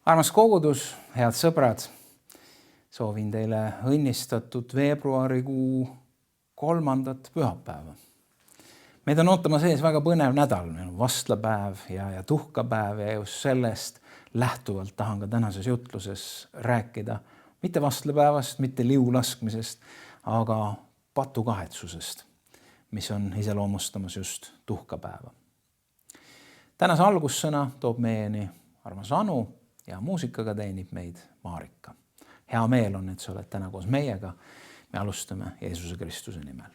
Armas kogudus, head sõbrad, soovin teile õnnistatud veebruarikuu 3. pühapäeva. Meid on ootamas ees väga põnev nädal, meil on vastlapäev ja tuhkapäev ja just sellest lähtuvalt tahan ka tänases jutluses rääkida mitte vastlapäevast, mitte liu laskmisest, aga patukahetsusest, mis on iseloomustamas just tuhkapäeva. Tänase algussõna toob meieni armas Anu ja muusikaga teenib meid Maarika. Hea meel on, et sa oled täna koos meiega. Me alustame Jeesuse Kristuse nimel.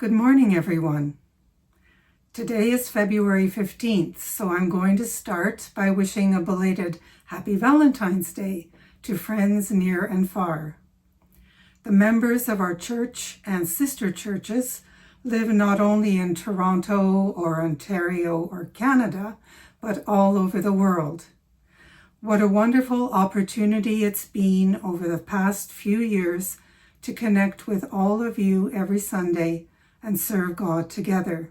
Good morning, everyone. Today is February 15th, so I'm going to start by wishing a belated Happy Valentine's Day to friends near and far. The members of our church and sister churches live not only in Toronto or Ontario or Canada, but all over the world. What a wonderful opportunity it's been over the past few years to connect with all of you every Sunday and serve God together.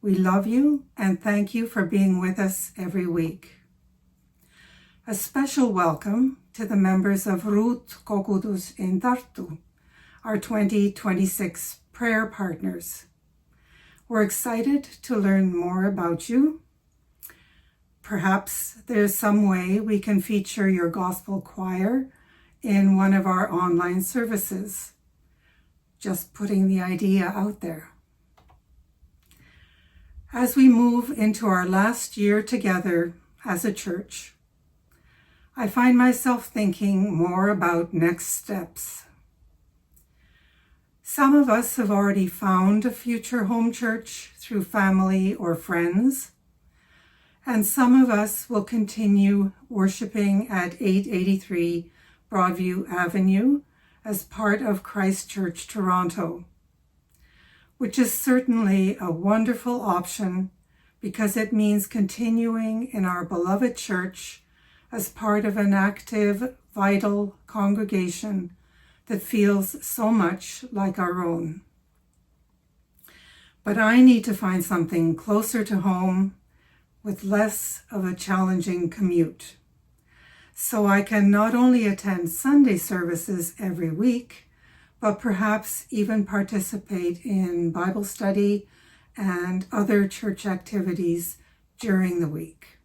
We love you and thank you for being with us every week. A special welcome to the members of Ruut Kokootus in Tartu, our 2026 prayer partners. We're excited to learn more about you. Perhaps there's some way we can feature your gospel choir in one of our online services. Just putting the idea out there. As we move into our last year together as a church, I find myself thinking more about next steps. Some of us have already found a future home church through family or friends, and some of us will continue worshiping at 883 Broadview Avenue as part of Christ Church Toronto, which is certainly a wonderful option because it means continuing in our beloved church as part of an active, vital congregation that feels so much like our own. But I need to find something closer to home with less of a challenging commute, so I can not only attend Sunday services every week, but perhaps even participate in Bible study and other church activities during the week.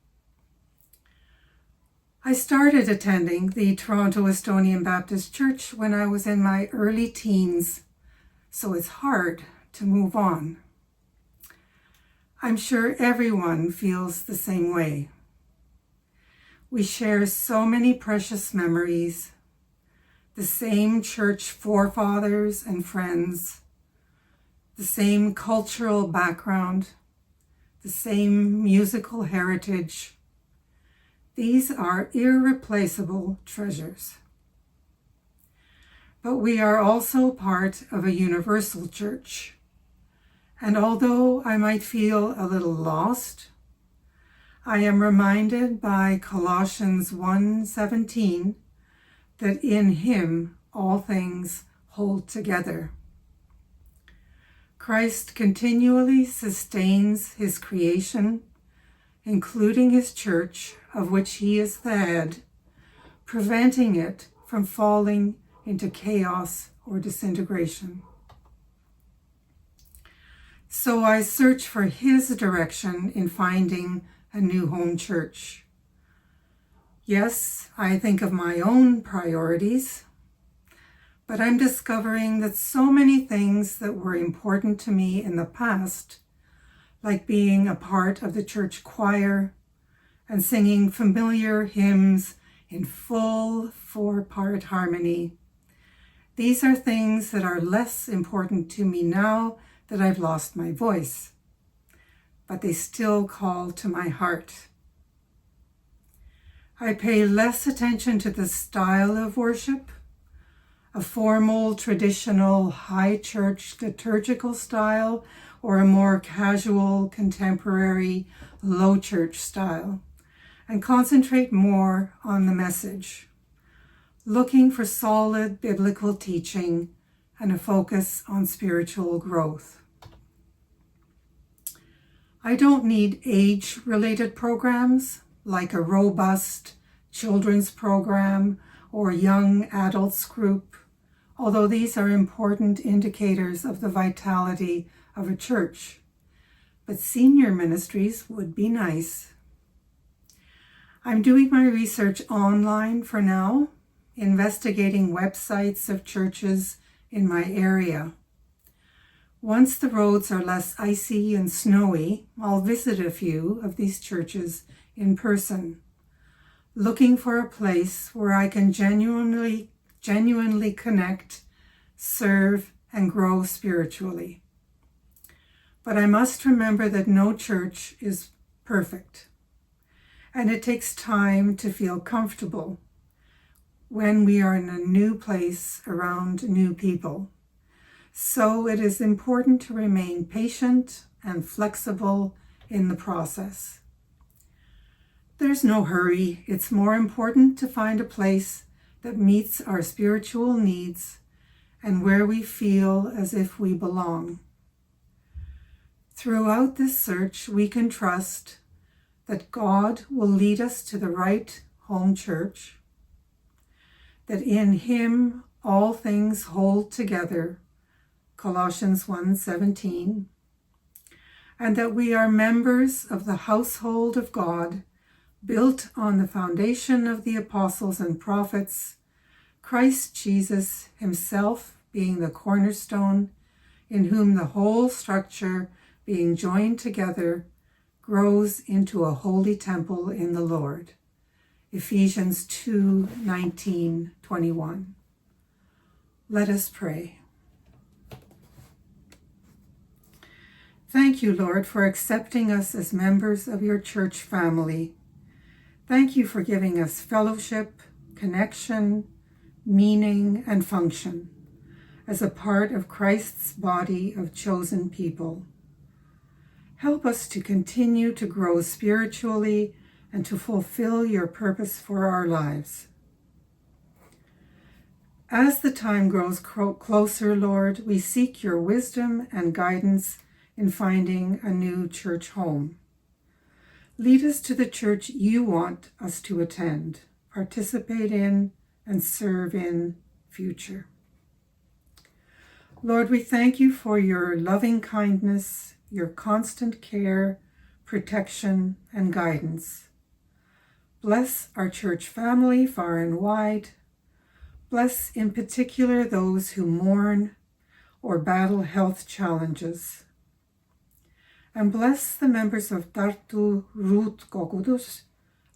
I started attending the Toronto Estonian Baptist Church when I was in my early teens, so it's hard to move on. I'm sure everyone feels the same way. We share so many precious memories, the same church forefathers and friends, the same cultural background, the same musical heritage. These are irreplaceable treasures. But we are also part of a universal church. And although I might feel a little lost, I am reminded by Colossians 1:17 that in him all things hold together. Christ continually sustains his creation, including his church, of which he is the head, preventing it from falling into chaos or disintegration. So I search for his direction in finding a new home church. Yes, I think of my own priorities, but I'm discovering that so many things that were important to me in the past, like being a part of the church choir and singing familiar hymns in full 4-part harmony, these are things that are less important to me now that I've lost my voice, but they still call to my heart. I pay less attention to the style of worship, a formal, traditional, high church liturgical style, or a more casual, contemporary, low church style, and concentrate more on the message, looking for solid biblical teaching and a focus on spiritual growth. I don't need age-related programs like a robust children's program or young adults group, although these are important indicators of the vitality of a church. But senior ministries would be nice. I'm doing my research online for now, investigating websites of churches in my area. Once the roads are less icy and snowy, I'll visit a few of these churches in person, looking for a place where I can genuinely connect, serve, and grow spiritually. But I must remember that no church is perfect, and it takes time to feel comfortable when we are in a new place around new people. So it is important to remain patient and flexible in the process. There's no hurry. It's more important to find a place that meets our spiritual needs and where we feel as if we belong. Throughout this search, we can trust that God will lead us to the right home church, that in Him all things hold together, Colossians 1:17, and that we are members of the household of God, built on the foundation of the apostles and prophets, Christ Jesus Himself being the cornerstone, in whom the whole structure, being joined together, grows into a holy temple in the Lord. Ephesians 2:19-21. Let us pray. Thank you, Lord, for accepting us as members of your church family. Thank you for giving us fellowship, connection, meaning, and function as a part of Christ's body of chosen people. Help us to continue to grow spiritually and to fulfill your purpose for our lives. As the time grows closer, Lord, we seek your wisdom and guidance in finding a new church home. Lead us to the church you want us to attend, participate in, and serve in future. Lord, we thank you for your loving kindness, your constant care, protection, and guidance. Bless our church family far and wide. Bless in particular those who mourn or battle health challenges. And bless the members of Tartu Ruut Kogudus,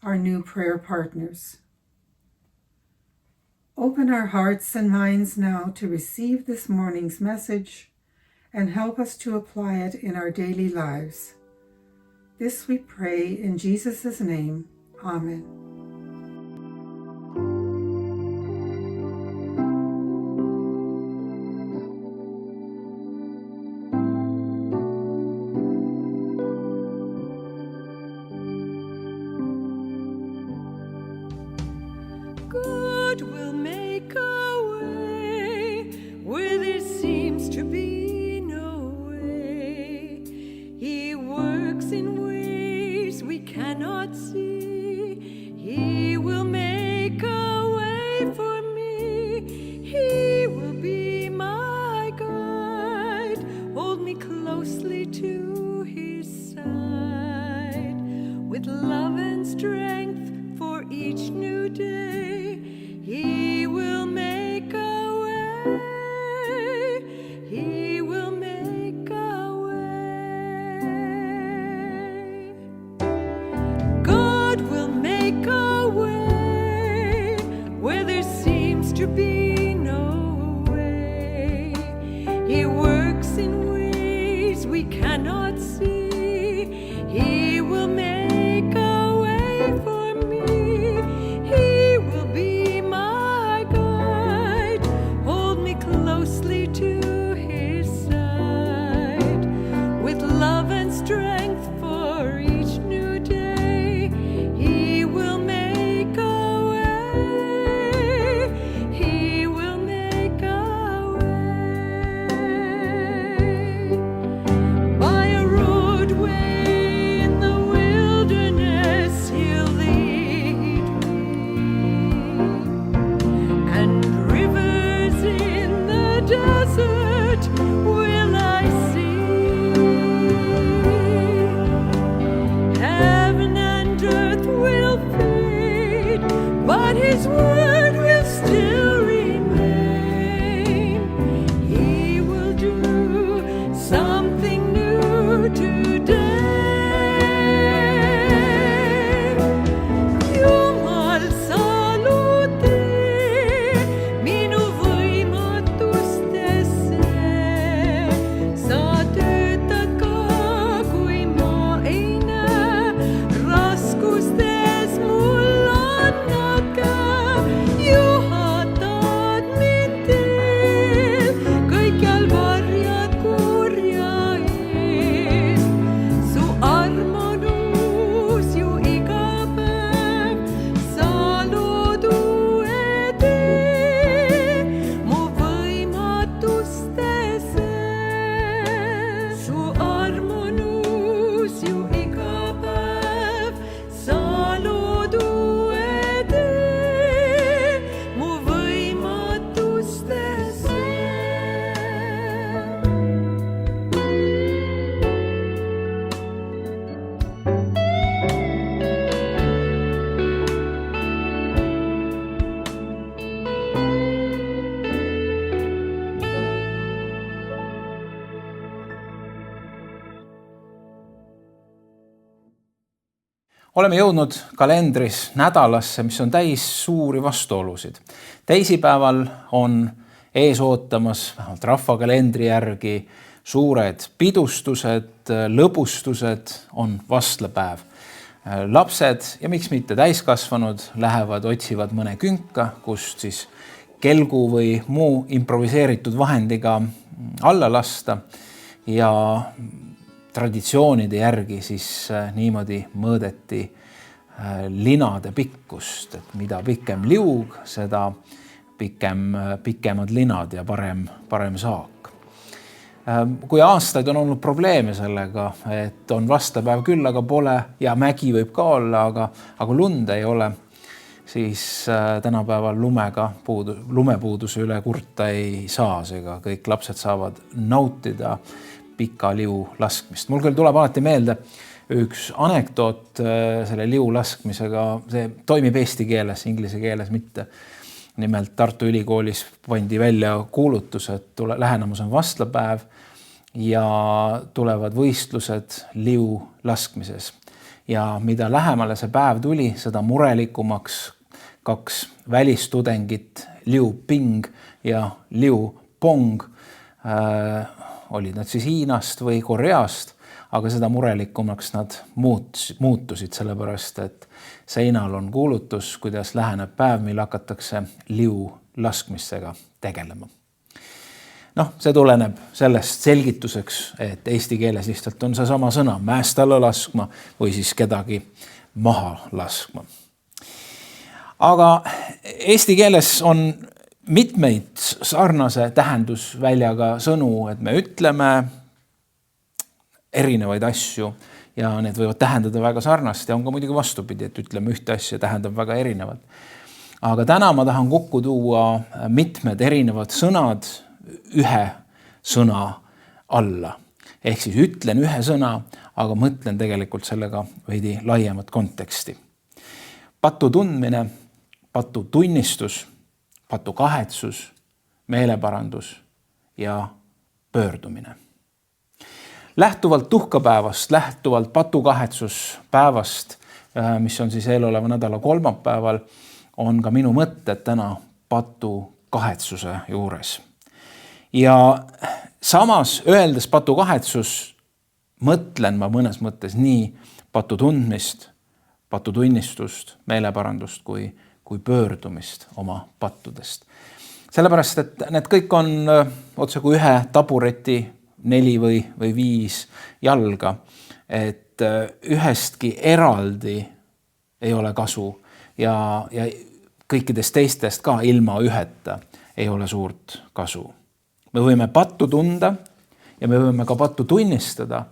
our new prayer partners. Open our hearts and minds now to receive this morning's message and help us to apply it in our daily lives. This we pray in Jesus' name. Amen. God will make a way where there seems to be no way. He works in ways we cannot see. He will make a way for me. He will be my guide. Hold me closely to His side with love and strength for each new day. He will make a way. He will make a way. God will make a way where there seems to be no way. He works in ways we cannot see. He will make a way for me. He will be my guide. Hold me closely to His side with love and strength for each new day. He will make a way. He will make a way. By a roadway in the wilderness He'll lead me, and rivers in the desert will I see. Heaven and earth will fade, but His word will still remain. He will do something new today. Jumal salute, minu võimatustesse, sa töötad ka Oleme jõudnud kalendris nädalasse, mis on täis suuri vastuolusid. Teisipäeval on ees ootamas, vähemalt rahvakalendri järgi, suured pidustused, lõbustused, on vastlapäev. Lapsed ja miks mitte täiskasvanud lähevad, otsivad mõne künka, kust siis kelgu või muu improviseeritud vahendiga alla lasta ja traditsioonide järgi siis niimoodi mõõdeti linade pikkust, et mida pikem liug, seda pikemad linad ja parem saak. Kui aastaid on olnud probleeme sellega, et on vastlapäev küll, aga pole ja mägi võib ka olla, aga lund ei ole, siis tänapäeval lumepuuduse üle kurta ei saa, seega kõik lapsed saavad nautida pika liu laskmist. Mul küll tuleb alati meelde üks anekdoot selle liu laskmisega, see toimib eesti keeles, inglise keeles mitte. Nimelt Tartu Ülikoolis pandi välja kuulutus, et lähenemas on vastlapäev ja tulevad võistlused liu laskmises. Ja mida lähemale see päev tuli, seda murelikumaks kaks välistudengit, Liu Ping ja Liu Pong, olid nad siis Hiinast või Koreast, aga seda murelikumaks nad muutusid, sellepärast et seinal on kuulutus, kuidas läheneb päev, mil hakatakse liu laskmisega tegelema. See tuleneb sellest selgituseks, et eesti keeles lihtsalt on see sama sõna, mäest alla laskma või siis kedagi maha laskma. Aga eesti keeles on mitmeid sarnase tähendusväljaga sõnu, et me ütleme erinevaid asju ja need võivad tähendada väga sarnast ja on ka muidugi vastupidi, et ütleme ühte asja tähendab väga erinevat. Aga täna ma tahan kokku tuua mitmed erinevad sõnad ühe sõna alla. Ehk siis ütlen ühe sõna, aga mõtlen tegelikult sellega veidi laiemat konteksti. Patu tundmine, patu tunnistus, patu kahetsus, meeleparandus ja pöördumine. Lähtuvalt tuhkapäevast, lähtuvalt patukahetsuspäevast, mis on siis eeloleva nädala kolmapäeval, on ka minu mõtted täna patukahetsuse juures. Ja samas öeldes patukahetsus, mõtlen ma mõnes mõttes nii patu tundmist, patu tunnistust, meeleparandust kui pöördumist oma pattudest. Sellepärast, et need kõik on otse kui ühe tabureti 4 või 5 jalga, et ühestki eraldi ei ole kasu ja kõikidest teistest ka ilma üheta ei ole suurt kasu. Me võime pattu tunda ja me võime ka pattu tunnistada,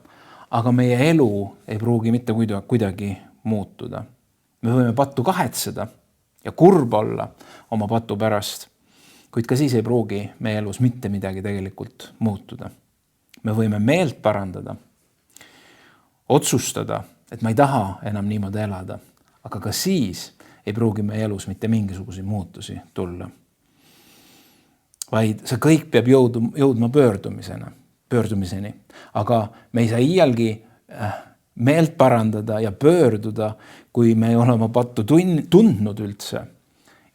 aga meie elu ei pruugi mitte kuidagi muutuda. Me võime pattu kahetseda ja kurb olla oma patu pärast, kuid ka siis ei pruugi meie elus mitte midagi tegelikult muutuda. Me võime meelt parandada, otsustada, et ma ei taha enam niimoodi elada, aga ka siis ei pruugi meie elus mitte mingisuguseid muutusi tulla. Vaid see kõik peab jõudma pöördumiseni, aga me ei saa iialgi meelt parandada ja pöörduda, kui me ei ole oma pattu tundnud üldse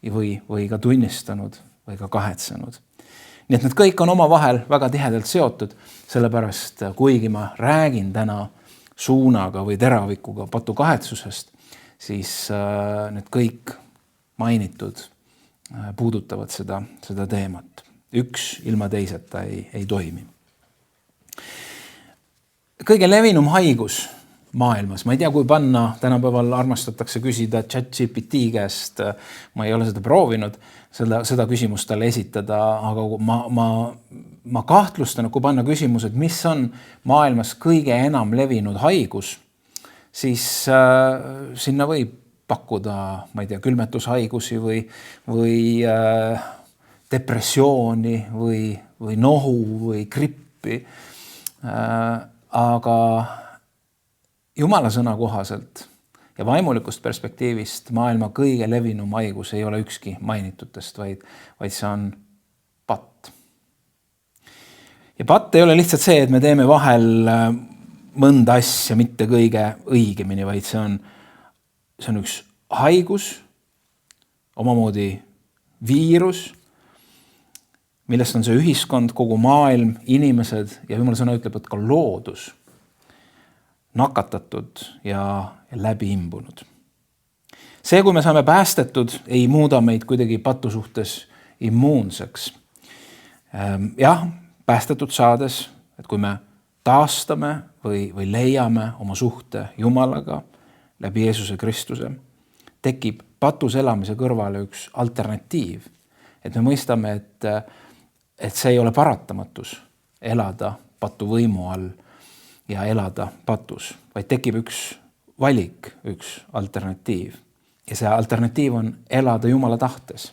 või ka tunnistanud või ka kahetsenud. Nii et need kõik on omavahel väga tihedalt seotud, sellepärast kuigi ma räägin täna suunaga või teravikuga patukahetsusest, siis need kõik mainitud puudutavad seda teemat. Üks ilma teiseta ei toimi. Kõige levinum haigus maailmas, ma ei tea, kui panna, tänapäeval armastatakse küsida ChatGPT käest, ma ei ole seda proovinud, seda küsimust talle esitada, aga ma kahtlustan, kui panna küsimus, et mis on maailmas kõige enam levinud haigus, siis sinna võib pakkuda, ma ei tea, külmetushaigusi või depressiooni või nohu või grippi. Aga Jumala sõna kohaselt ja vaimulikust perspektiivist maailma kõige levinum haigus ei ole ükski mainitutest, vaid see on patt. Ja patt ei ole lihtsalt see, et me teeme vahel mõnda asja mitte kõige õigemini, vaid see on see on üks haigus, omamoodi viirus, millest on see ühiskond, kogu maailm, inimesed ja Jumala sõna ütleb, et ka loodus nakatatud ja läbi imbunud. See, kui me saame päästetud, ei muuda meid kuidagi patu suhtes immuunseks. Jah, päästetud saades, et kui me taastame või leiame oma suhte Jumalaga läbi Jeesuse Kristuse, tekib patus elamise kõrvale üks alternatiiv. Et me mõistame, et see ei ole paratamatus elada patu võimu all ja elada patus, vaid tekib üks valik, üks alternatiiv. Ja see alternatiiv on elada Jumala tahtes,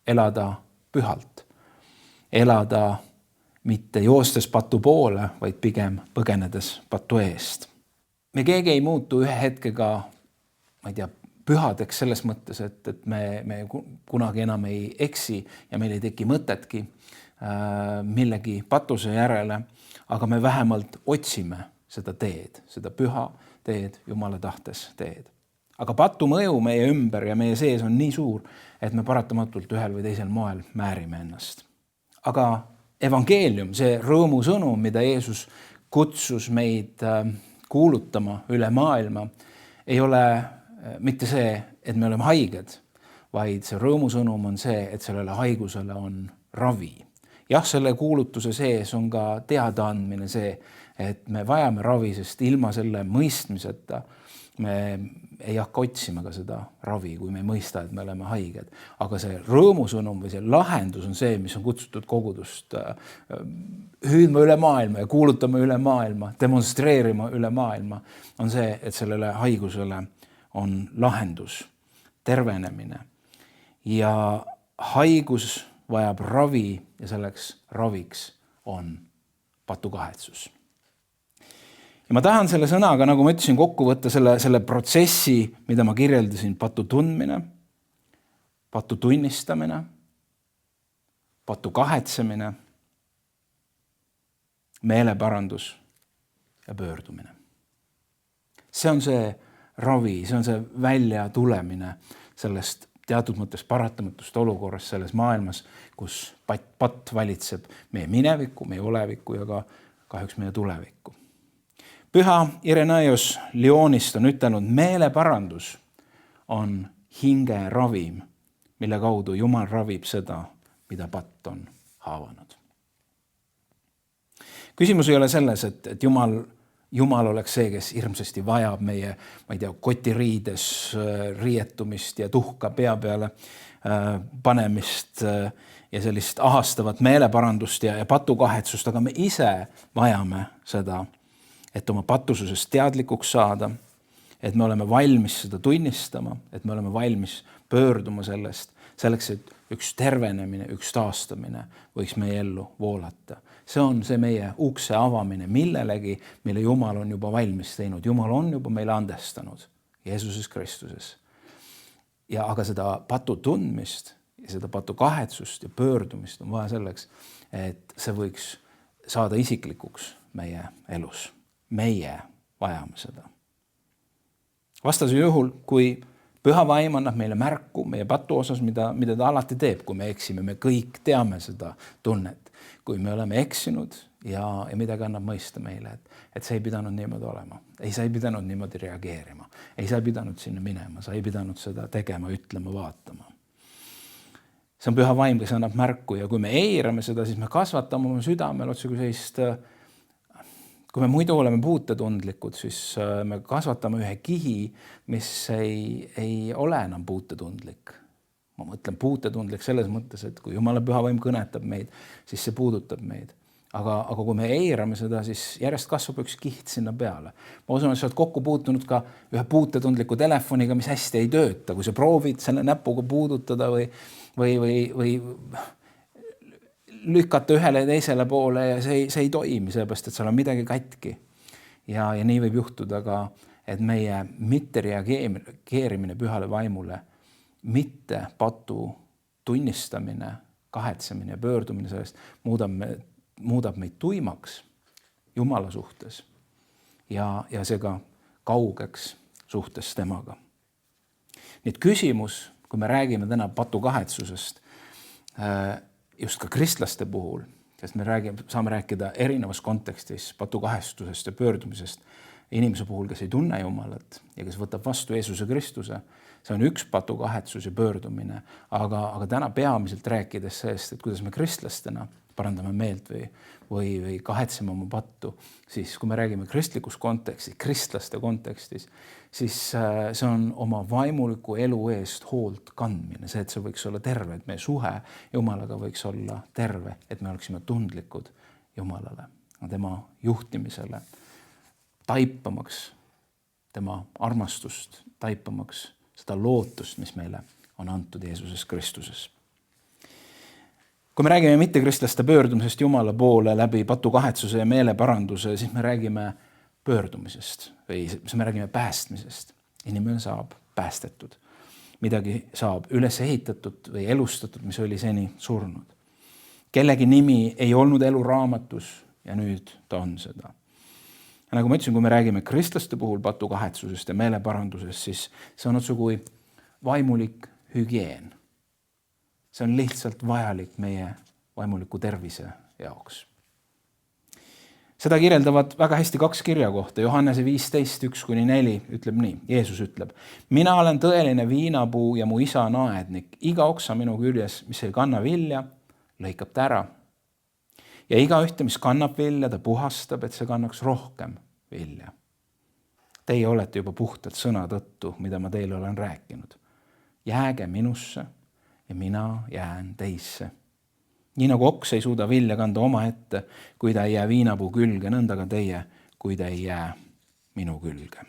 elada pühalt, elada mitte joostes patu poole, vaid pigem põgenedes patu eest. Me keegi ei muutu ühe hetkega, ma ei tea, pühadeks selles mõttes, et me kunagi enam ei eksi ja meil ei teki mõtetki millegi patuse järele, aga me vähemalt otsime seda teed, seda püha teed, Jumala tahtes teed. Aga patu mõju meie ümber ja meie sees on nii suur, et me paratamatult ühel või teisel moel määrime ennast. Aga evangeelium, see rõõmusõnum, mida Jeesus kutsus meid kuulutama üle maailma, ei ole mitte see, et me oleme haiged, vaid see rõõmusõnum on see, et sellele haigusele on ravi. Jah, selle kuulutuse sees on ka teadaandmine see, et me vajame ravi, sest ilma selle mõistmiseta me ei hakka otsima ka seda ravi, kui me ei mõista, et me oleme haiged. Aga see rõõmusõnum või see lahendus on see, mis on kutsutud kogudust hüüdma üle maailma ja kuulutama üle maailma, demonstreerima üle maailma, on see, et sellele haigusele on lahendus, tervenemine. Ja haigus vajab ravi ja selleks raviks on patukahetsus. Ja ma tahan selle sõnaga, nagu ma ütlesin, kokku võtta selle protsessi, mida ma kirjeldasin, patu tundmine, patu tunnistamine, patu kahetsemine, meeleparandus ja pöördumine. See on see ravi, see on see välja tulemine sellest teatud mõttes paratamatust olukorrast selles maailmas, kus patt valitseb meie minevikku, meie olevikku ja ka kahjuks meie tulevikku. Püha Irenaios Lyonist on ütelnud, meeleparandus on hinge ravim, mille kaudu Jumal ravib seda, mida patt on haavanud. Küsimus ei ole selles, et Jumal oleks see, kes hirmsasti vajab meie, ma ei tea, kotiriides riietumist ja tuhka pea peale panemist ja sellist ahastavat meeleparandust ja patukahetsust, aga me ise vajame seda, et oma patususest teadlikuks saada, et me oleme valmis seda tunnistama, et me oleme valmis pöörduma sellest, selleks, et üks tervenemine, üks taastamine võiks meie ellu voolata. See on see meie ukse avamine millelegi, mille Jumal on juba valmis teinud. Jumal on juba meile andestanud Jeesuses Kristuses. Ja aga seda patu tundmist ja seda patu kahetsust ja pöördumist on vaja selleks, et see võiks saada isiklikuks meie elus. Meie vajame seda. Vastasel juhul, kui Püha Vaim annab meile märku meie patu osas, mida ta alati teeb, kui me eksime, me kõik teame seda tunnet, kui me oleme eksinud ja midagi annab mõista meile, et see ei pidanud niimoodi olema. Sa ei pidanud niimoodi reageerima. Sa ei pidanud sinna minema, sa ei pidanud seda tegema, ütlema, vaatama. See on Püha Vaim, kes annab märku ja kui me eirame seda, siis me kasvatame oma südamel otse kui sellist. Kui me muidu oleme puutetundlikud, siis me kasvatame ühe kihi, mis ei ole enam puutetundlik. Ma mõtlen puutetundlik selles mõttes, et kui Jumala Püha Vaim kõnetab meid, siis see puudutab meid. Aga kui me eirame seda, siis järjest kasvab üks kiht sinna peale. Ma usun, et sa oled kokku puutunud ka ühe puutetundliku telefoniga, mis hästi ei tööta. Kui sa proovid selle näpuga puudutada või lükata ühele ja teisele poole ja see ei toimi, sellepärast, et seal on midagi katki. Ja nii võib juhtuda ka, et meie mitte reageerimine Pühale Vaimule, mitte patu tunnistamine, kahetsemine ja pöördumine sellest muudab meid tuimaks Jumala suhtes ja see ka kaugeks suhtes temaga. Nii et küsimus, kui me räägime täna patukahetsusest, just ka kristlaste puhul, sest me saame rääkida erinevas kontekstis patukahestusest ja pöördumisest inimese puhul, kes ei tunne Jumalat ja kes võtab vastu Jeesuse Kristuse. See on üks patukahetsus ja pöördumine, aga täna peamiselt rääkides sellest, et kuidas me kristlastena parandame meelt või kahetseme oma pattu, siis kui me räägime kristlikus kontekstis, kristlaste kontekstis, siis see on oma vaimuliku elu eest hoolt kandmine, see, et see võiks olla terve, et meie suhe Jumalaga võiks olla terve, et me oleksime tundlikud Jumalale, tema juhtimisele, taipamaks tema armastust, taipamaks seda lootust, mis meile on antud Jeesuses Kristuses. Kui me räägime mittekristlaste pöördumisest Jumala poole läbi patukahetsuse ja meeleparanduse, siis me räägime pöördumisest või me räägime päästmisest. Inimene saab päästetud. Midagi saab üles ehitatud või elustatud, mis oli seni surnud. Kellegi nimi ei olnud eluraamatus ja nüüd ta on seda. Ja nagu ma ütlesin, kui me räägime kristlaste puhul patukahetsusest ja meeleparandusest, siis see on otse kui vaimulik hügieen. See on lihtsalt vajalik meie vaimuliku tervise jaoks. Seda kirjeldavad väga hästi 2 kirjakohta. Johannese 15:1-4 ütleb nii. Jeesus ütleb, mina olen tõeline viinapuu ja mu isa on aednik. Iga oksa minu küljes, mis ei kanna vilja, lõikab ta ära. Ja iga ühte, mis kannab vilja, ta puhastab, et see kannaks rohkem vilja. Teie olete juba puhtad sõna tõttu, mida ma teile olen rääkinud. Jääge minusse ja mina jään teisse. Nii nagu oks ei suuda vilja kanda oma ette, kui ta ei jää viinapuu külge, nõnda ka teie, kui ta ei jää minu külge.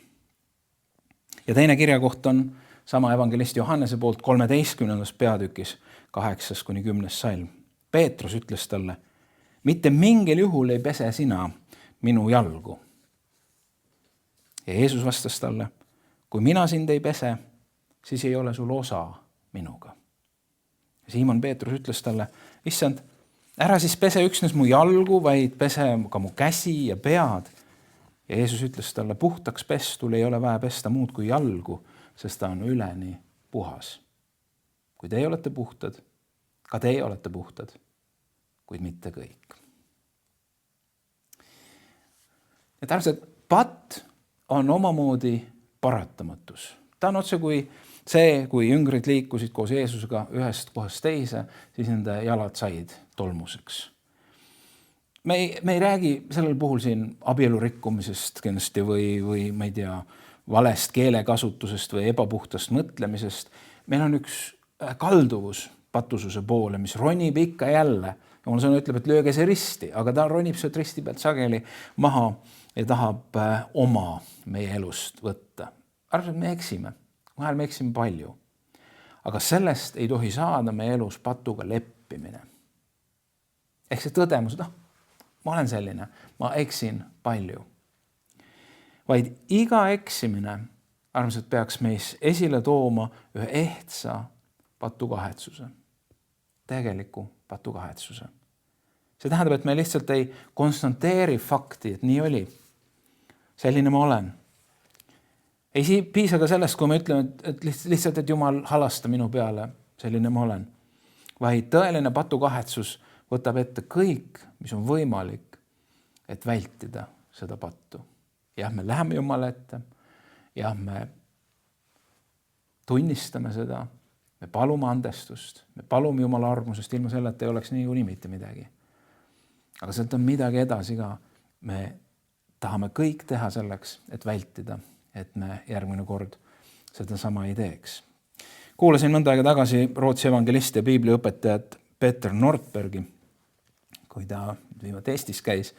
Ja teine kirjakoht on sama evangelist Johannese poolt 13. peatükis 8-10 salm. Peetrus ütles talle, mitte mingil juhul ei pese sina minu jalgu. Ja Jeesus vastas talle, kui mina sind ei pese, siis ei ole sul osa minuga. Ja Siimon Peetrus ütles talle, issand, ära siis pese üksnes mu jalgu, vaid pese ka mu käsi ja pead. Ja Jeesus ütles talle, puhtaks pestul ei ole vaja pesta muud kui jalgu, sest ta on üleni puhas. Kui teie olete puhtad, ka teie olete puhtad, kuid mitte kõik. Et arvestad, patt on omamoodi paratamatus. Ta on otse kui see, kui jüngrid liikusid koos Jeesusega ühest kohast teise, siis nende jalad said tolmuseks. Me ei räägi sellel puhul siin abielu rikkumisest kindlasti või ma ei tea, valest keelekasutusest või ebapuhtast mõtlemisest. Meil on üks kalduvus patususe poole, mis ronib ikka jälle. Jumal sõna ütleb, et lööge see risti, aga ta ronib sealt risti pealt sageli maha ja tahab oma meie elust võtta. Arvab, me eksime. Vahel me eksime palju. Aga sellest ei tohi saada meie elus patuga leppimine. Ehk see tõdemus, ma olen selline, ma eksin palju. Vaid iga eksimine, armsad, peaks meis esile tooma ühe ehtsa patukahetsuse. Tegeliku patukahetsuse. See tähendab, et me lihtsalt ei konstanteeri fakti, et nii oli. Selline ma olen. Ei piisa ka sellest, kui me ütleme, et lihtsalt, et Jumal halasta minu peale, selline ma olen. Vaid tõeline patukahetsus võtab ette kõik, mis on võimalik, et vältida seda pattu. Jah, me läheme Jumala ette. Jah, me tunnistame seda. Me palume andestust. Me palume Jumala armusest, ilma selle, et ei oleks nii mitte midagi. Aga sealt on midagi edasi ka. Me tahame kõik teha selleks, et vältida, et me järgmine kord seda sama ei teeks. Kuulasin mõnda aega tagasi Rootsi evangelisti ja piibliõpetajat Peter Nordbergi, kui ta viimati Eestis käis.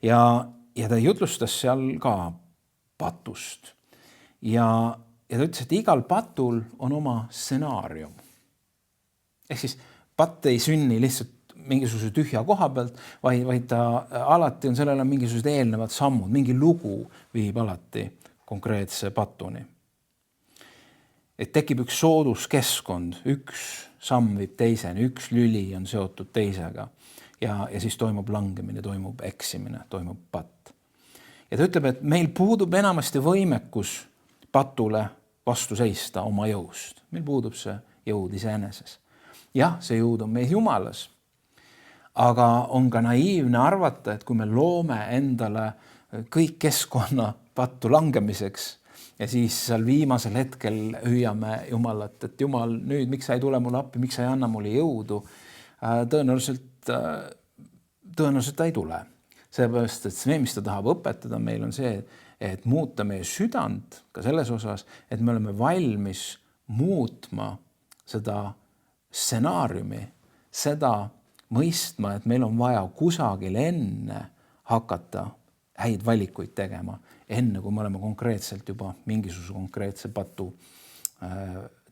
Ja ta jutlustas seal ka patust. Ja ta ütles, et igal patul on oma stsenaarium. Ehk siis patt ei sünni lihtsalt mingisuguse tühja koha pealt, vaid ta alati on sellele mingisugused eelnevad sammud, mingi lugu viib alati konkreetse patuni. Et tekib üks sooduskeskkond, üks samm viib teiseni, üks lüli on seotud teisega ja siis toimub langemine, toimub eksimine, toimub patt. Ja ta ütleb, et meil puudub enamasti võimekus patule vastu seista oma jõust. Meil puudub see jõud iseeneses. Jah, see jõud on meil Jumalas. Aga on ka naiivne arvata, et kui me loome endale kõik keskkonna pattu langemiseks ja siis seal viimasel hetkel hüüame Jumalat, et Jumal, nüüd miks sa ei tule mulle appi, miks sa ei anna mulle jõudu, tõenäoliselt ta ei tule. Seepärast, et see, mis ta tahab õpetada meil on see, et muuta meie südant ka selles osas, et me oleme valmis muutma seda stsenaariumi, seda mõistma, et meil on vaja kusagil enne hakata häid valikuid tegema, enne kui me oleme konkreetselt juba mingisuguse konkreetse patu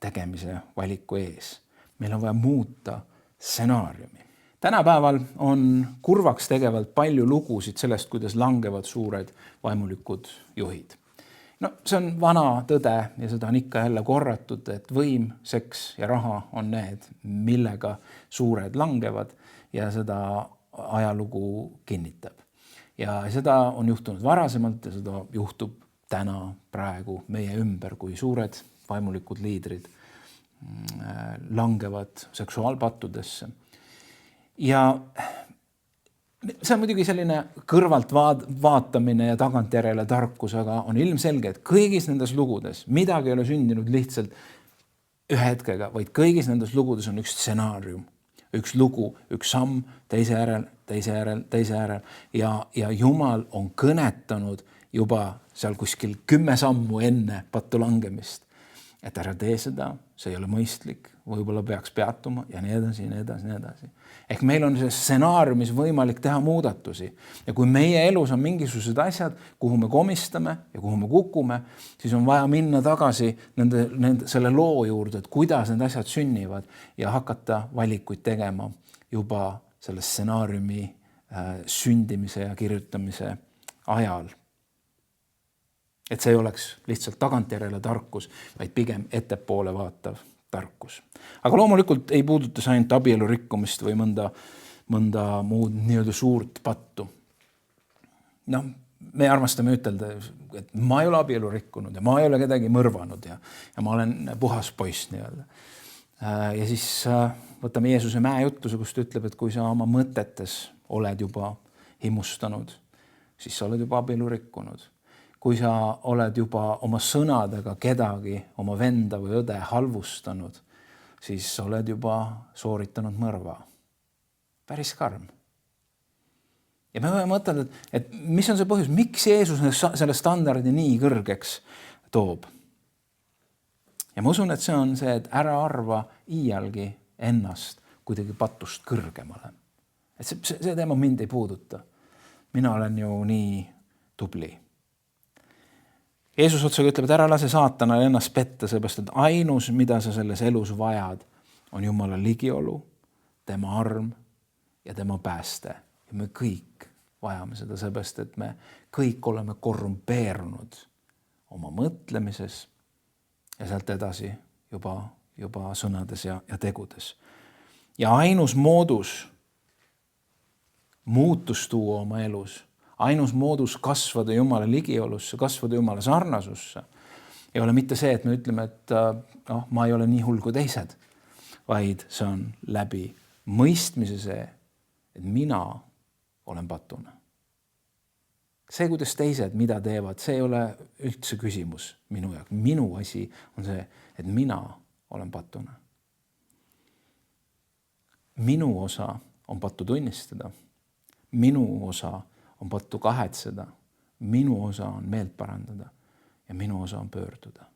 tegemise valiku ees. Meil on vaja muuta stsenaariumi. Tänapäeval on kurvaks tegevalt palju lugusid sellest, kuidas langevad suured vaimulikud juhid. No, see on vana tõde ja seda on ikka jälle korratud, et võim, seks ja raha on need, millega suured langevad ja seda ajalugu kinnitab. Ja seda on juhtunud varasemalt ja seda juhtub täna praegu meie ümber, kui suured vaimulikud liidrid langevad seksuaalpattudesse. Ja see on muidugi selline kõrvalt vaatamine ja tagantjärele tarkus, aga on ilmselge, et kõigis nendes lugudes midagi ei ole sündinud lihtsalt ühe hetkega, vaid kõigis nendes lugudes on üks stsenaarium, üks lugu, üks samm teise järel ja Jumal on kõnetanud juba seal kuskil 10 sammu enne pattu langemist, et ära tee seda, see ei ole mõistlik, võib-olla peaks peatuma ja nii edasi. Ehk meil on see stsenaariumis võimalik teha muudatusi ja kui meie elus on mingisugused asjad, kuhu me komistame ja kuhu me kukume, siis on vaja minna tagasi selle loo juurde, et kuidas need asjad sünnivad ja hakata valikuid tegema juba selle stsenaariumi sündimise ja kirjutamise ajal. Et see ei oleks lihtsalt tagantjärele tarkus, vaid pigem ettepoole vaatav tarkus. Aga loomulikult ei puuduta see ainult abielu rikkumist või mõnda muud nii-öelda suurt pattu. No, me armastame ütelda, et ma ei ole abielu rikkunud ja ma ei ole kedagi mõrvanud ja ma olen puhas poiss nii-öelda. Ja siis võtame Jeesuse mäejutluse, kus ta ütleb, et kui sa oma mõtetes oled juba himustanud, siis sa oled juba abielu rikkunud. Kui sa oled juba oma sõnadega kedagi, oma venda või õde halvustanud, siis oled juba sooritanud mõrva. Päris karm. Ja me võime mõtelda, et mis on see põhjus, miks Jeesus selle standardi nii kõrgeks toob. Ja ma usun, et see on see, et ära arva iialgi ennast kuidagi patust kõrgemale. Et see teema mind ei puuduta. Mina olen ju nii tubli. Jeesus otsaga ütleb, et ära lase saatanal ennast petta, seepärast, et ainus, mida sa selles elus vajad, on Jumala ligiolu, tema arm ja tema pääste. Ja me kõik vajame seda, seepärast, et me kõik oleme korrumpeerunud oma mõtlemises ja sealt edasi juba sõnades ja tegudes. Ja ainus moodus muutus tuua oma elus, ainus moodus kasvada Jumala ligiolusse, kasvada Jumala sarnasusse ei ole mitte see, et me ütleme, et ma ei ole nii hull kui teised, vaid see on läbi mõistmise see, et mina olen patune. See, kuidas teised mida teevad, see ei ole üldse küsimus minu jaoks. Minu asi on see, et mina olen patune. Minu osa on pattu tunnistada. Minu osa on pattu kahetseda, minu osa on meelt parandada ja minu osa on pöörduda.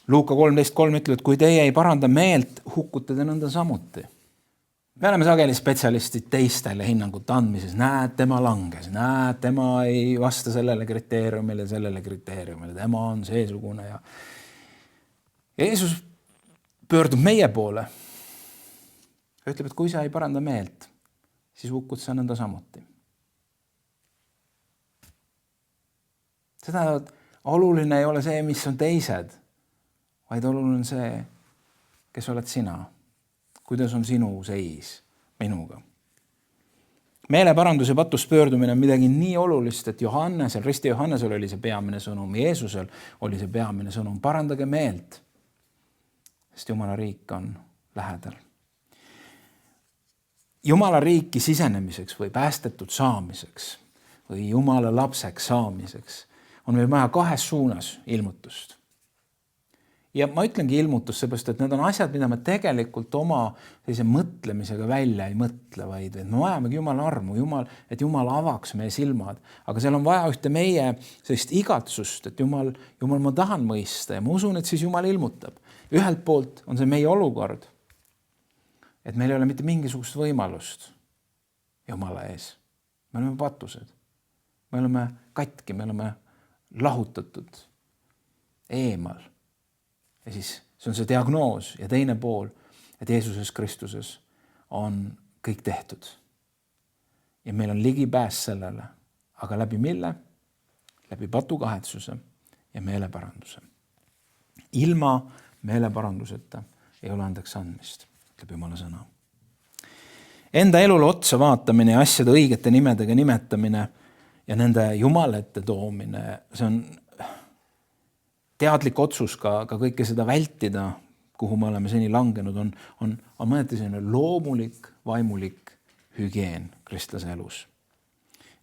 Luuka 13.3 ütleb, et kui teie ei paranda meelt, hukkute te nõnda samuti. Me oleme sageli spetsialistid teistele hinnangut andmises. Näed, tema langes, näed, tema ei vasta sellele kriteeriumile, tema on seesugune. Ja Jeesus pöördub meie poole. Ütleb, et kui sa ei paranda meelt, siis hukkud sa nõnda samuti. Seda oluline ei ole see, mis on teised, vaid oluline on see, kes oled sina, kuidas on sinu seis minuga. Meeleparandus ja patust pöördumine on midagi nii olulist, et Johannesel, risti Johannesel oli see peamine sõnum, Jeesusel oli see peamine sõnum, parandage meelt, sest Jumala riik on lähedal. Jumala riiki sisenemiseks või päästetud saamiseks või Jumala lapseks saamiseks on meil vaja 2 suunas ilmutust. Ja ma ütlengi ilmutust, seepärast, et need on asjad, mida me tegelikult oma sellise mõtlemisega välja ei mõtle, vaid me vajamegi Jumala armu, et Jumal avaks meie silmad. Aga seal on vaja ühte meie sellist igatsust, et Jumal, ma tahan mõista ja ma usun, et siis Jumal ilmutab. Ühelt poolt on see meie olukord, et meil ei ole mitte mingisugust võimalust Jumala ees. Me oleme patused. Me oleme katki, me oleme lahutatud, eemal. Ja siis see on see diagnoos ja teine pool, et Jeesuses Kristuses on kõik tehtud. Ja meil on ligipääs sellele, aga läbi mille? Läbi patukahetsuse ja meeleparanduse. Ilma meeleparanduseta ei ole andeks andmist, ütleb Jumala sõna. Enda elule otsa vaatamine ja asjade õigete nimedega nimetamine ja nende Jumala ette toomine, see on teadlik otsus ka kõike seda vältida, kuhu me oleme seni langenud, on mõneti selline loomulik, vaimulik hügieen kristlase elus.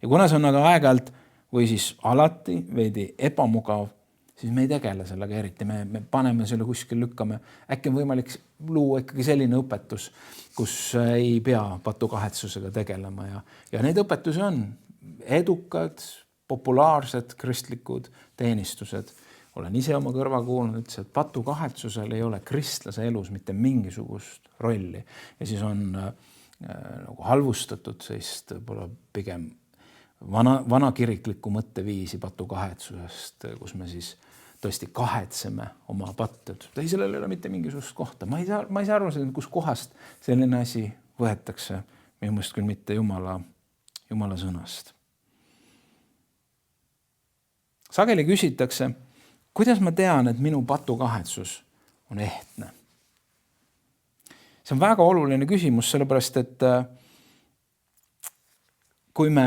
Ja kuna see on aga aeg-ajalt või siis alati veidi ebamugav, siis me ei tegele sellega eriti. Me paneme selle kuskil, lükkame. Äkki on võimalik luua ikkagi selline õpetus, kus ei pea patukahetsusega tegelema. Ja neid õpetusi on edukad, populaarsed kristlikud teenistused. Olen ise oma kõrva kuulnud, et patukahetsusel ei ole kristlase elus mitte mingisugust rolli. Ja siis on nagu halvustatud sellist pigem vanakiriklikku mõtteviisi patukahetsusest, kus me siis tõesti kahetseme oma pattud. Sellel ei ole mitte mingisugust kohta. Ma ei saa aru, kus kohast selline asi võetakse. Minu mõist küll mitte Jumala sõnast. Sageli küsitakse, kuidas ma tean, et minu patukahetsus on ehtne? See on väga oluline küsimus, sellepärast, et kui me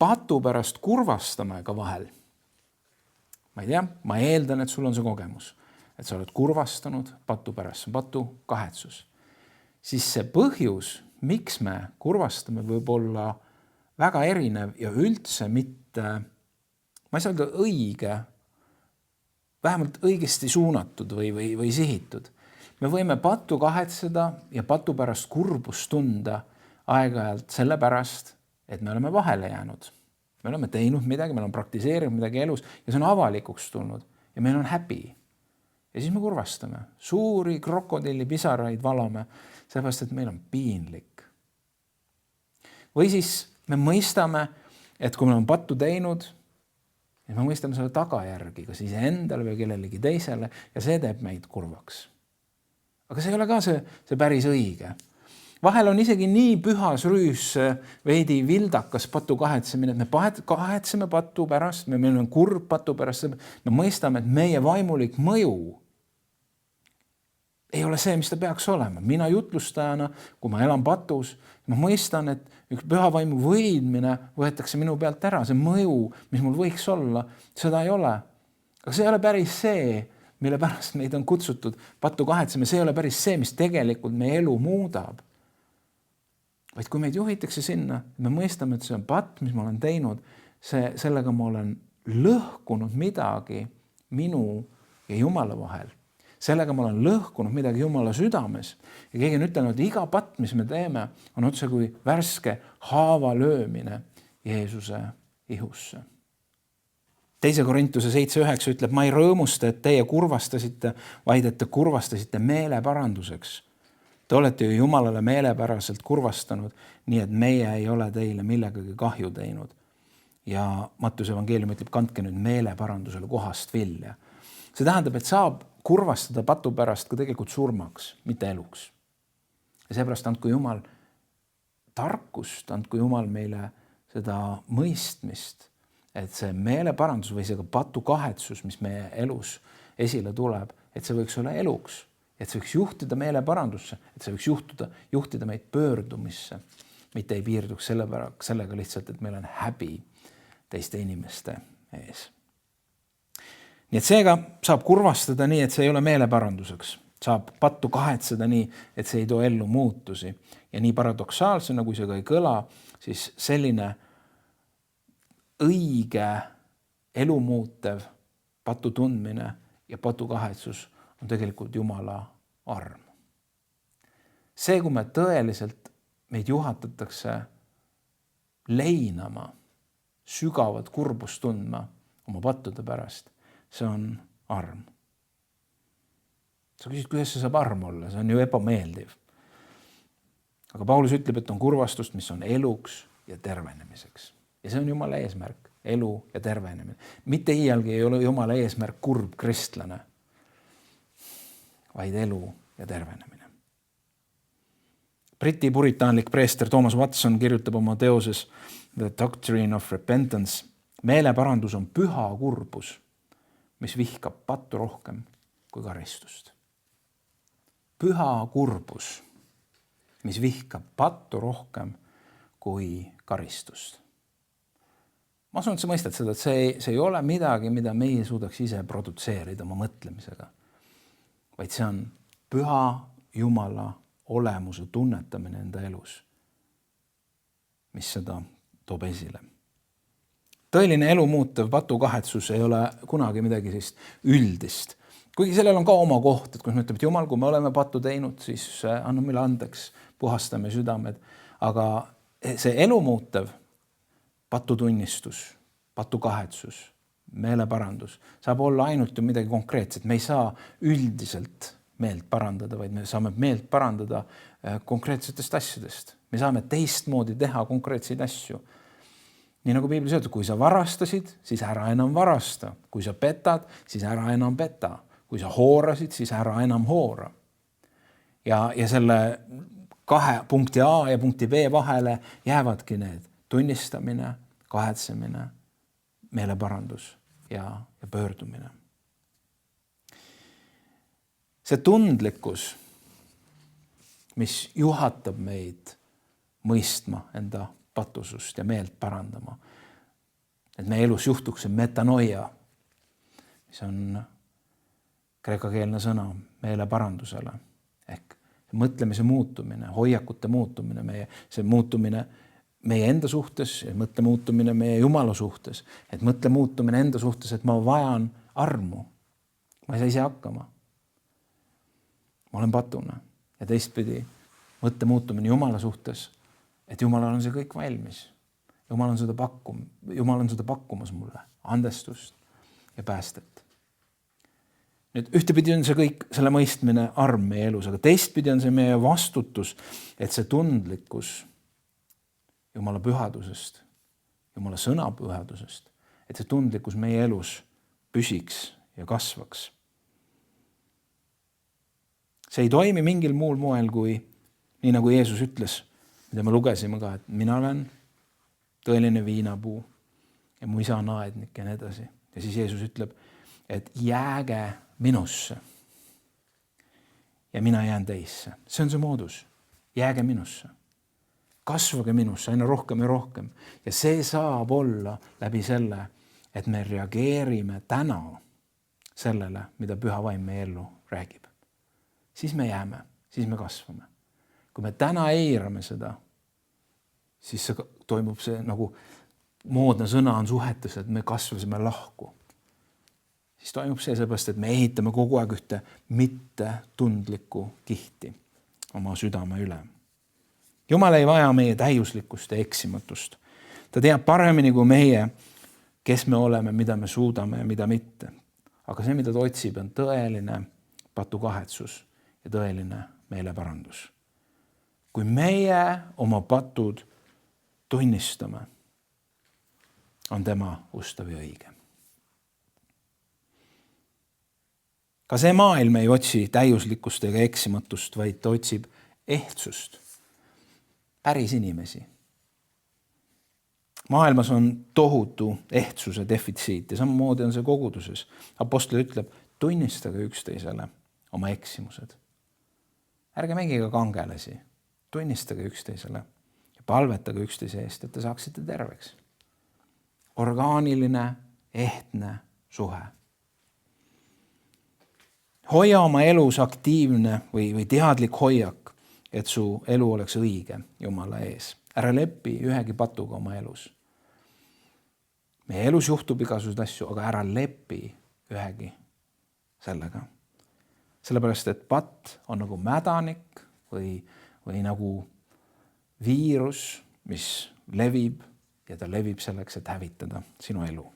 patu pärast kurvastame ka vahel, ma ei tea, ma eeldan, et sul on see kogemus, et sa oled kurvastanud patu pärast, see on patukahetsus, siis see põhjus, miks me kurvastame, võib olla väga erinev ja üldse mitte, ma ei saa öelda õige, vähemalt õigesti suunatud või sihitud. Me võime patu kahetseda ja patu pärast kurbust tunda aeg-ajalt selle pärast, et me oleme vahele jäänud. Me oleme teinud midagi, me oleme praktiseerinud midagi elus ja see on avalikuks tulnud ja meil on häbi. Ja siis me kurvastame. Suuri krokodilli pisaraid valame, sellepärast, et meil on piinlik. Või siis me mõistame, et kui me oleme pattu teinud, ja me mõistame selle tagajärgi, kas iseendale või kellelegi teisele ja see teeb meid kurvaks. Aga see ei ole ka see päris õige. Vahel on isegi nii pühas rüüs veidi vildakas patu kahetsemine, et me kahetseme patu pärast, meil on kurb patu pärast, me mõistame, et meie vaimulik mõju ei ole see, mis ta peaks olema. Mina jutlustajana, kui ma elan patus, ma mõistan, et üks püha vaimu võidmine võetakse minu pealt ära. See mõju, mis mul võiks olla, seda ei ole. Aga see ei ole päris see, mille pärast meid on kutsutud patu kahetsema. See ei ole päris see, mis tegelikult meie elu muudab. Vaid kui meid juhitakse sinna, me mõistame, et see on patt, mis ma olen teinud, sellega ma olen lõhkunud midagi minu ja Jumala vahel. Sellega ma olen lõhkunud midagi Jumala südames. Ja keegi on ütelnud, et iga patt, mis me teeme, on otse kui värske haava löömine Jeesuse ihusse. 2. Korintuse 7.9 ütleb, ma ei rõõmusta, et teie kurvastasite, vaid et te kurvastasite meeleparanduseks. Te olete ju Jumalale meelepäraselt kurvastanud, nii et meie ei ole teile millegagi kahju teinud. Ja Mattuse evangeelium ütleb, kandke nüüd meeleparandusele kohast vilja. See tähendab, et saab kurvastada patu pärast ka tegelikult surmaks, mitte eluks. Ja seepärast andku Jumal tarkust, andku Jumal meile seda mõistmist, et see meeleparandus või see ka patu kahetsus, mis meie elus esile tuleb, et see võiks olla eluks, et see võiks juhtida meeleparandusse, et see võiks juhtida meid pöördumisse. mitte ei piirduks sellega lihtsalt, et meil on häbi teiste inimeste ees. Nii et seega saab kurvastada nii, et see ei ole meeleparanduseks. Saab pattu kahetseda nii, et see ei too ellu muutusi. Ja nii paradoksaalsena, kui see ka ei kõla, siis selline õige elu muutev patu tundmine ja patu kahetsus on tegelikult Jumala arm. See, kui me tõeliselt meid juhatatakse leinama, sügavat kurbust tundma oma pattude pärast, see on arm. Sa küsid, kuidas see saab arm olla? See on ju ebameeldiv. Aga Paulus ütleb, et on kurvastust, mis on eluks ja tervenemiseks. Ja see on Jumala eesmärk, elu ja tervenemine. Mitte iialgi ei ole Jumala eesmärk kurb kristlane, vaid elu ja tervenemine. Briti puritaanlik preester Thomas Watson kirjutab oma teoses The Doctrine of Repentance: meeleparandus on püha kurbus, mis vihkab pattu rohkem kui karistust. Püha kurbus, mis vihkab pattu rohkem kui karistust. Ma asun, et sa mõistad seda, et see ei ole midagi, mida meie suudaks ise produtseerida oma mõtlemisega, vaid see on püha Jumala olemuse tunnetamine enda elus, mis seda toob esile. Tõeline elu muutev patukahetsus ei ole kunagi midagi sellist üldist. Kuigi sellel on ka oma koht, et kui me ütleme, et Jumal, kui me oleme pattu teinud, siis anna meile andeks, puhastame südamed. Aga see elu muutev patutunnistus, patukahetsus, meeleparandus saab olla ainult ju midagi konkreetset. Me ei saa üldiselt meelt parandada, vaid me saame meelt parandada konkreetsetest asjadest. Me saame teistmoodi teha konkreetseid asju. Nii nagu Piiblis öeldud, kui sa varastasid, siis ära enam varasta. Kui sa petad, siis ära enam peta. Kui sa hoorasid, siis ära enam hoora. Ja selle 2 punkti A ja punkti B vahele jäävadki need tunnistamine, kahetsemine, meeleparandus ja pöördumine. See tundlikkus, mis juhatab meid mõistma enda patusust ja meelt parandama. Et meie elus juhtuks see metanoia, mis on kreekakeelne sõna meeleparandusele. Ehk mõtlemise muutumine, hoiakute muutumine, see muutumine meie enda suhtes ja mõtle muutumine meie Jumala suhtes. Et mõtle muutumine enda suhtes, et ma vajan armu. Ma ei saa ise hakkama. Ma olen patune. Ja teistpidi mõtle muutumine Jumala suhtes, et Jumalal on see kõik valmis. Jumal on seda pakkumas mulle, andestust ja päästet. Nüüd ühtepidi on see kõik selle mõistmine arm meie elus, aga teistpidi on see meie vastutus, et see tundlikkus Jumala pühadusest, Jumala sõna pühadusest, et see tundlikkus meie elus püsiks ja kasvaks. See ei toimi mingil muul moel kui, nii nagu Jeesus ütles, mida me lugesime ka, et mina olen tõeline viinapuu ja mu isa on aednik ja nii edasi. Ja siis Jeesus ütleb, et jääge minusse ja mina jään teisse. See on see moodus. Jääge minusse. Kasvage minusse aina rohkem ja rohkem. Ja see saab olla läbi selle, et me reageerime täna sellele, mida püha vaim meie ellu räägib. Siis me jääme, siis me kasvame. Kui me täna eirame seda, siis toimub see nagu moodne sõna on suhetes, et me kasvasime lahku. Siis toimub see seepärast, et me ehitame kogu aeg ühte mitte tundlikku kihti oma südame üle. Jumal ei vaja meie täiuslikkust ja eksimatust. Ta teab paremini kui meie, kes me oleme, mida me suudame ja mida mitte. Aga see, mida ta otsib, on tõeline patukahetsus ja tõeline meeleparandus. Kui meie oma patud tunnistame, on tema ustav ja õige. Ka see maailm ei otsi täiuslikkust ega eksimatust, vaid ta otsib ehtsust, päris inimesi. Maailmas on tohutu ehtsuse defitsiit ja samamoodi on see koguduses. Apostel ütleb, tunnistage üksteisele oma eksimused. Ärge mängige kangelasi, tunnistage üksteisele ja palvetage üksteise eest, et te saaksite terveks. Orgaaniline, ehtne suhe. Hoia oma elus aktiivne või teadlik hoiak, et su elu oleks õige Jumala ees. Ära lepi ühegi patuga oma elus. Meie elus juhtub igasuguseid asju, aga ära lepi ühegi sellega. Sellepärast, et patt on nagu mädanik või nagu viirus, mis levib ja ta levib selleks, et hävitada sinu elu.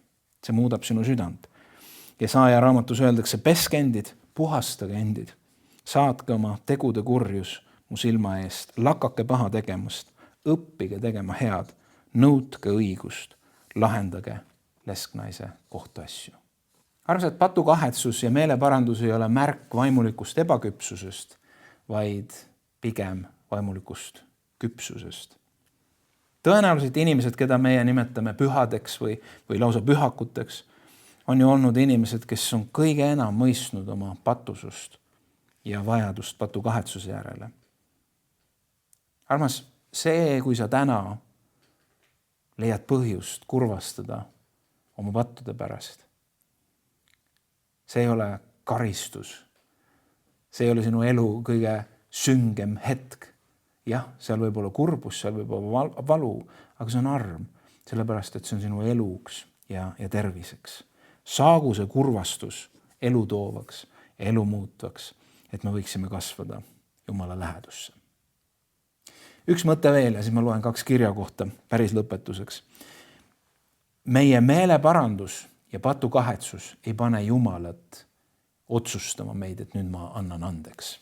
See muudab sinu südant. Jesaja raamatus öeldakse, peske endid, puhastage endid, saatke oma tegude kurjus mu silma eest, lakake paha tegemast, õppige tegema head, nõutke õigust, lahendage lesknaise kohtuasju. Arvas, patukahetsus ja meeleparandus ei ole märk vaimulikust ebaküpsusest, vaid pigem vaimulikust küpsusest. Tõenäoliselt inimesed, keda meie nimetame pühadeks või lausa pühakuteks, on ju olnud inimesed, kes on kõige enam mõistnud oma patusust ja vajadust patukahetsuse järele. Armas, see, kui sa täna leiad põhjust kurvastada oma pattude pärast, see ei ole karistus. See ei ole sinu elu kõige süngem hetk. Jah, seal võib olla kurbus, seal võib olla valu, aga see on arm, sellepärast, et see on sinu eluks ja terviseks. Saagu see kurvastus elu toovaks, elu muutvaks, et me võiksime kasvada Jumala lähedusse. Üks mõte veel ja siis ma loen 2 kirja kohta päris lõpetuseks. Meie meeleparandus ja patukahetsus ei pane Jumalat otsustama meid, et nüüd ma annan andeks.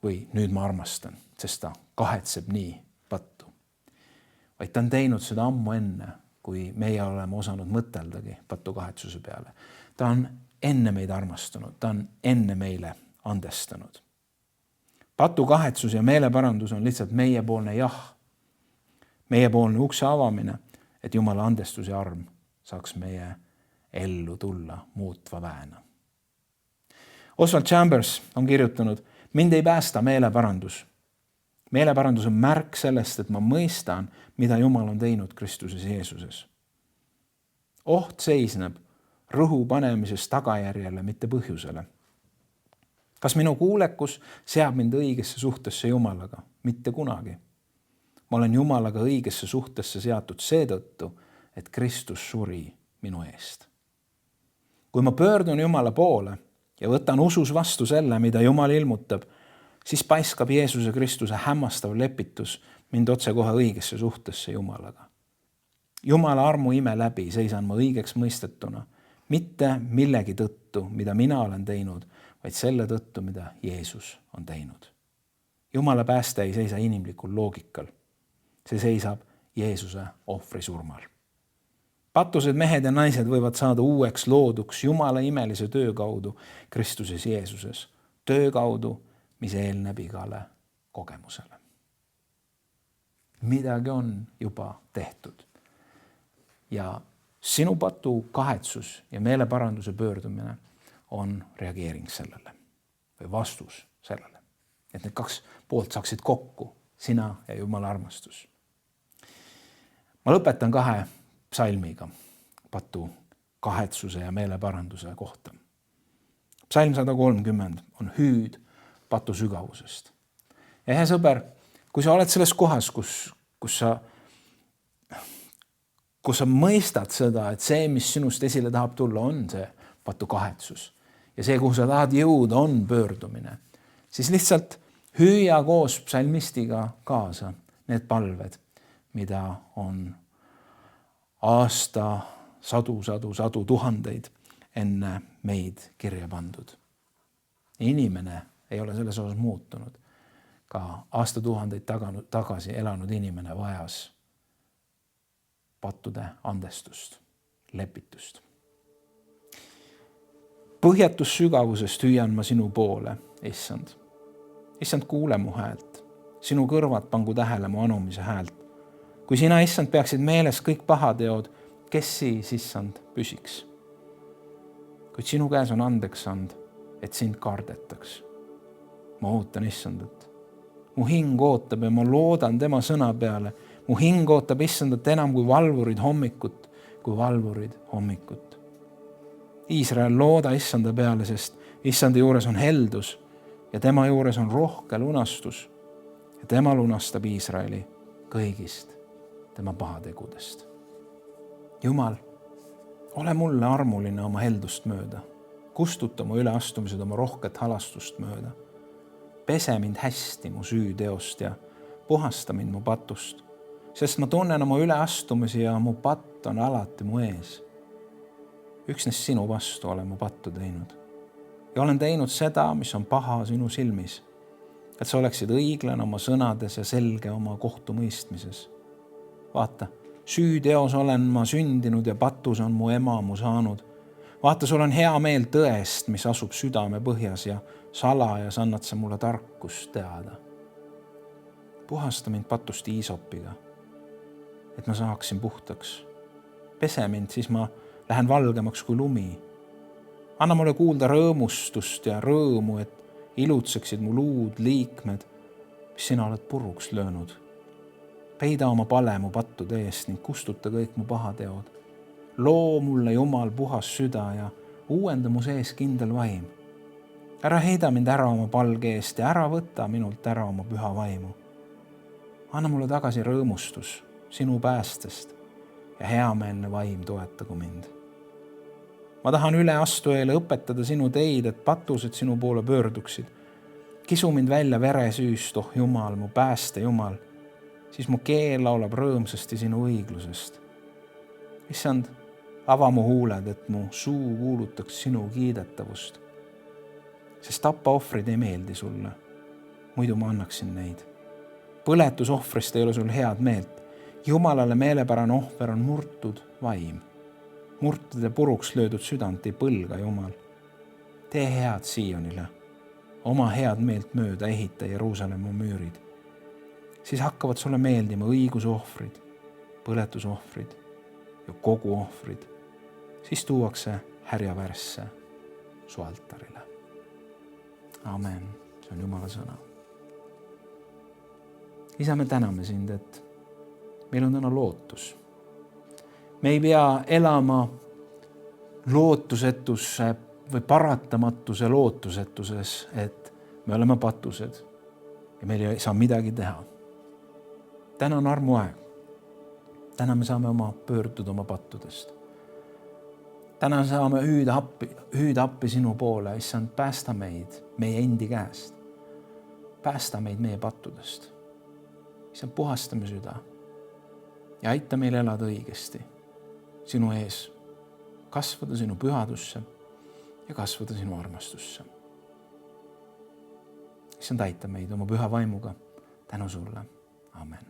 Või nüüd ma armastan, sest ta kahetseb nii pattu. Vaid ta on teinud seda ammu enne, kui meie oleme osanud mõteldagi patukahetsuse peale. Ta on enne meid armastanud, ta on enne meile andestanud. Patukahetsus ja meeleparandus on lihtsalt meiepoolne jah. Meiepoolne ukse avamine, et Jumala andestus ja arm saaks meie ellu tulla muutva väena. Oswald Chambers on kirjutanud, mind ei päästa meeleparandus. Meeleparandus on märk sellest, et ma mõistan, mida Jumal on teinud Kristuses Jeesuses. Oht seisneb rõhu panemises tagajärjele, mitte põhjusele. Kas minu kuulekus seab mind õigesse suhtesse Jumalaga? Mitte kunagi. Ma olen Jumalaga õigesse suhtesse seatud seetõttu, et Kristus suri minu eest. Kui ma pöördun Jumala poole ja võtan usus vastu selle, mida Jumal ilmutab, siis paiskab Jeesuse Kristuse hämmastav lepitus mind otsekohe õigesse suhtesse Jumalaga. Jumala armu ime läbi seisan ma õigeks mõistetuna, mitte millegi tõttu, mida mina olen teinud, vaid selle tõttu, mida Jeesus on teinud. Jumala pääste ei seisa inimlikul loogikal. See seisab Jeesuse ohvri surmal. Patused mehed ja naised võivad saada uueks looduks Jumala imelise töö kaudu Kristuses Jeesuses. Töö kaudu, mis eelneb igale kogemusele. Midagi on juba tehtud. Ja sinu patu kahetsus ja meeleparanduse pöördumine on reageering sellele või vastus sellele. Et need 2 poolt saaksid kokku, sina ja Jumala armastus. Ma lõpetan 2 psalmiga patu kahetsuse ja meeleparanduse kohta. Psalm 130 on hüüd patu sügavusest. Ja hea sõber, kui sa oled selles kohas, kus sa mõistad seda, et see, mis sinust esile tahab tulla, on see patu kahetsus ja see, kuhu sa tahad jõuda, on pöördumine, siis lihtsalt hüüa koos psalmistiga kaasa need palved, mida on aasta sadu tuhandeid enne meid kirja pandud. Inimene ei ole selles osas muutunud. Ka aastatuhandeid tagasi elanud inimene vajas pattude andestust, lepitust. Põhjatus sügavusest hüüan ma sinu poole, issand. Issand, kuule mu häält. Sinu kõrvad pangu tähele mu anumise häält. Kui sina, issand, peaksid meeles kõik pahateod, kes siis, issand, püsiks? Kuid sinu käes on andeks and, et sind kardetaks. Ma ootan issandat. mu hing ootab ja ma loodan tema sõna peale. Mu hing ootab issandat enam kui valvurid hommikut. Iisrael, looda issanda peale, sest issanda juures on heldus ja tema juures on rohke lunastus ja tema lunastab Iisraeli kõigist tema pahategudest. Jumal, ole mulle armuline oma heldust mööda. Kustuta mu üleastumised oma rohket halastust mööda. Pese mind hästi mu süüteost ja puhasta mind mu patust, sest ma tunnen oma üleastumisi ja mu patt on alati mu ees. Üksnes sinu vastu olen mu pattu teinud ja olen teinud seda, mis on paha sinu silmis, et sa oleksid õiglane oma sõnades ja selge oma kohtumõistmises. Vaata, süüteos olen ma sündinud ja patus on mu ema mu saanud. Vaata, sul on hea meel tõest, mis asub südame põhjas ja salajas annad sa mulle tarkust teada. Puhasta mind patust iisopiga, et ma saaksin puhtaks. Pese mind, siis ma lähen valgemaks kui lumi. Anna mulle kuulda rõõmustust ja rõõmu, et ilutseksid mu luud, liikmed, mis sina oled puruks löönud. Peida oma pale mu pattude eest ning kustuta kõik mu pahateod. Loo mulle, Jumal, puhas süda ja uuenda mu sees kindel vaim. Ära heida mind ära oma palge eest ja ära võta minult ära oma püha vaimu. Anna mulle tagasi rõõmustus sinu päästest ja heameelne vaim toetagu mind. Ma tahan üleastujaile õpetada sinu teid, et patused sinu poole pöörduksid. Kisu mind välja veresüüst, oh Jumal, mu pääste Jumal, siis mu keel laulab rõõmsasti sinu õiglusest. Issand, ava mu huuled, et mu suu kuulutaks sinu kiidetavust. Sest tappaohvrid ei meeldi sulle, muidu ma annaksin neid. Põletusohvrist ei ole sul head meelt. Jumalale meelepärane ohver on murtud vaim. Murtade puruks löödud südant ei põlga, Jumal. Tee head Siionile. Oma head meelt mööda ehita Jeruusalemma müürid. Siis hakkavad sulle meeldima õigusohvrid, põletusohvrid ja kogu ohvrid. Siis tuuakse härjavärsse su altarile. Amen. See on Jumala sõna. Isa, me täname sind, et meil on täna lootus. Me ei pea elama lootusetusse või paratamatuse lootusetuses, et me oleme patused ja meil ei saa midagi teha. Täna on armuaeg. Täna me saame pöörduda oma pattudest. Täna saame hüüda appi sinu poole. Issand, päästa meid meie endi käest. Päästa meid meie pattudest. Issand, puhasta me süda ja aita meil elada õigesti sinu ees, kasvada sinu pühadusse ja kasvada sinu armastusse. Issand, aita meid oma püha vaimuga. Tänu sulle. Amen.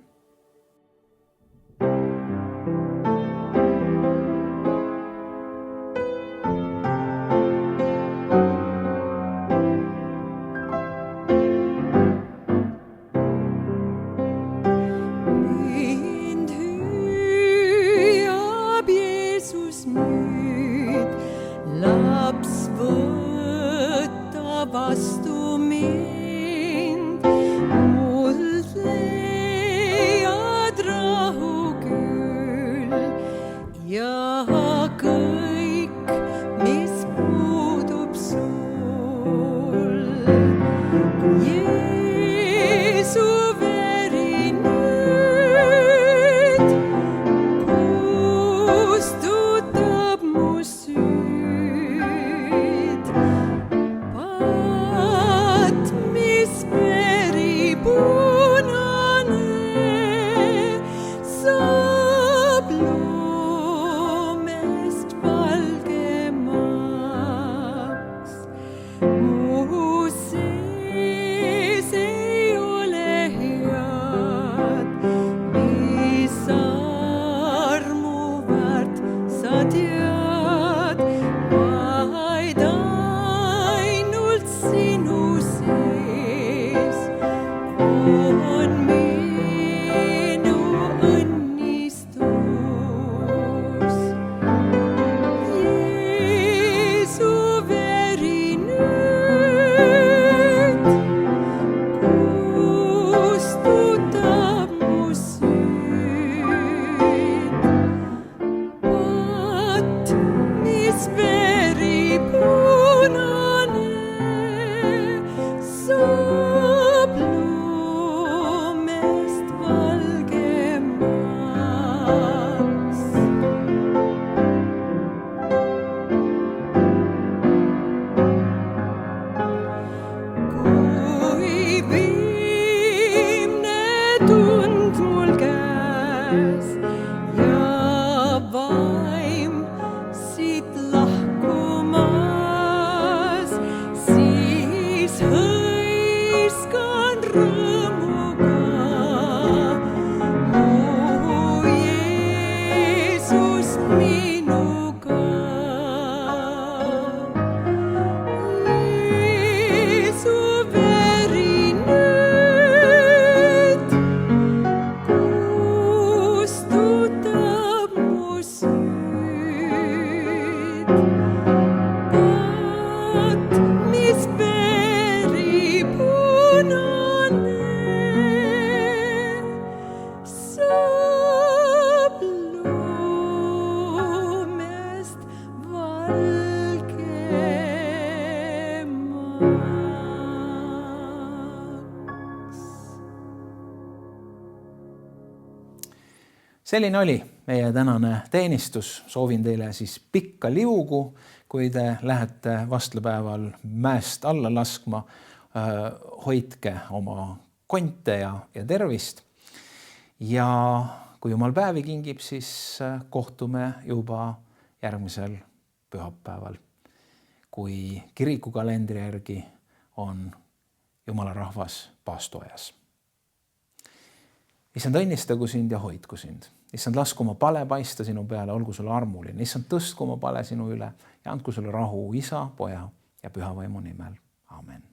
Laps, võta vastu mind, muld leiad rahu küll ja kõik, mis puudub sul. Jeesu veri nüüd kustutab mu süü. Selline oli meie tänane teenistus. Soovin teile siis pikka liugu, kui te lähete vastlapäeval mäest alla laskma. Hoidke oma konte ja tervist. Ja kui Jumal päevi kingib, siis kohtume juba järgmisel pühapäeval, kui kirikukalendri järgi on Jumala rahvas paastoajas. Issand, õnnistagu sind ja hoidku sind. Issand, lasku oma pale paista sinu peale, olgu sulle armuline. Issand, tõstku oma pale sinu üle ja andku sulle rahu Isa, Poja ja Püha Vaimu nimel. Amen.